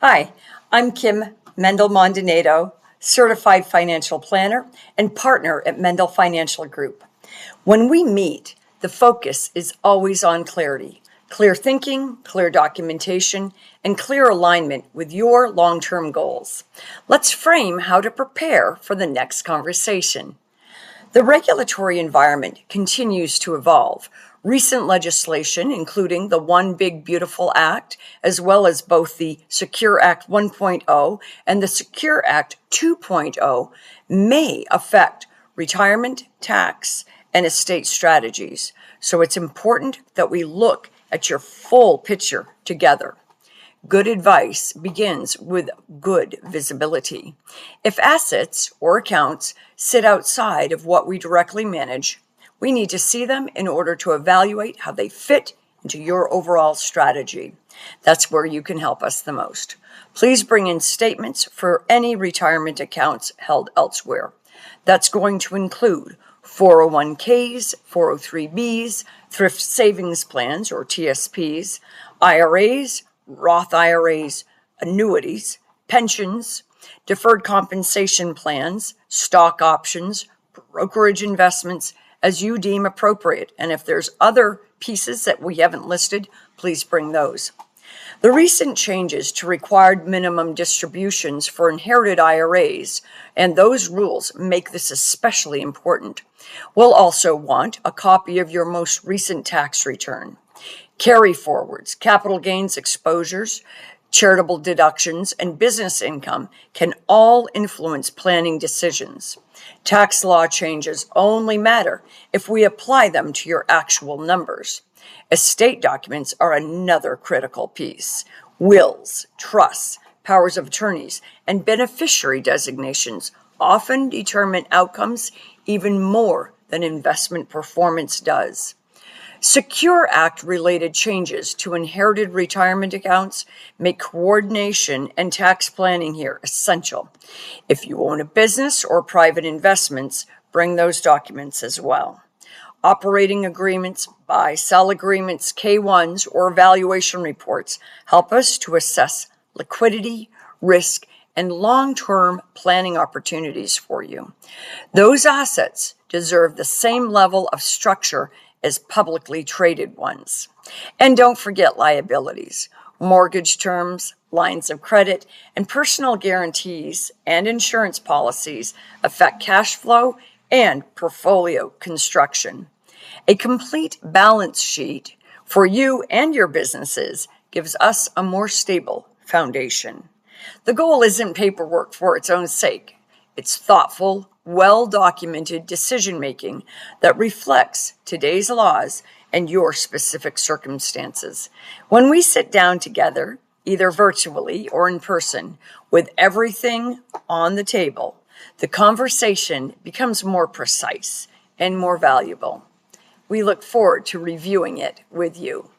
Hi, I'm Kim Mendel Mondonado, certified financial planner and partner at Mendel Financial Group. When we meet, the focus is always on clarity, clear thinking, clear documentation, and clear alignment with your long-term goals. Let's frame how to prepare for the next conversation. The regulatory environment continues to evolve. Recent legislation, including the One Big Beautiful Act, as well as both the Secure Act 1.0 and the Secure Act 2.0, may affect retirement, tax, and estate strategies. So it's important that we look at your full picture together. Good advice begins with good visibility. If assets or accounts sit outside of what we directly manage, we need to see them in order to evaluate how they fit into your overall strategy. That's where you can help us the most. Please bring in statements for any retirement accounts held elsewhere. That's going to include 401ks, 403bs, thrift savings plans or TSPs, IRAs, Roth IRAs, annuities, pensions, deferred compensation plans, stock options, brokerage investments, as you deem appropriate. And if there's other pieces that we haven't listed, please bring those. The recent changes to required minimum distributions for inherited IRAs and those rules make this especially important. We'll also want a copy of your most recent tax return. Carry forwards, capital gains exposures, charitable deductions, and business income can all influence planning decisions. Tax law changes only matter if we apply them to your actual numbers. Estate documents are another critical piece. Wills, trusts, powers of attorneys, and beneficiary designations often determine outcomes even more than investment performance does. Secure Act-related changes to inherited retirement accounts make coordination and tax planning here essential. If you own a business or private investments, bring those documents as well. Operating agreements, buy-sell agreements, K-1s, or valuation reports help us to assess liquidity, risk, and long-term planning opportunities for you. Those assets deserve the same level of structure as publicly traded ones. And don't forget liabilities. Mortgage terms, lines of credit, and personal guarantees and insurance policies affect cash flow and portfolio construction. A complete balance sheet for you and your businesses gives us a more stable foundation. The goal isn't paperwork for its own sake. It's thoughtful, well-documented decision-making that reflects today's laws and your specific circumstances. When we sit down together, either virtually or in person, with everything on the table, the conversation becomes more precise and more valuable. We look forward to reviewing it with you.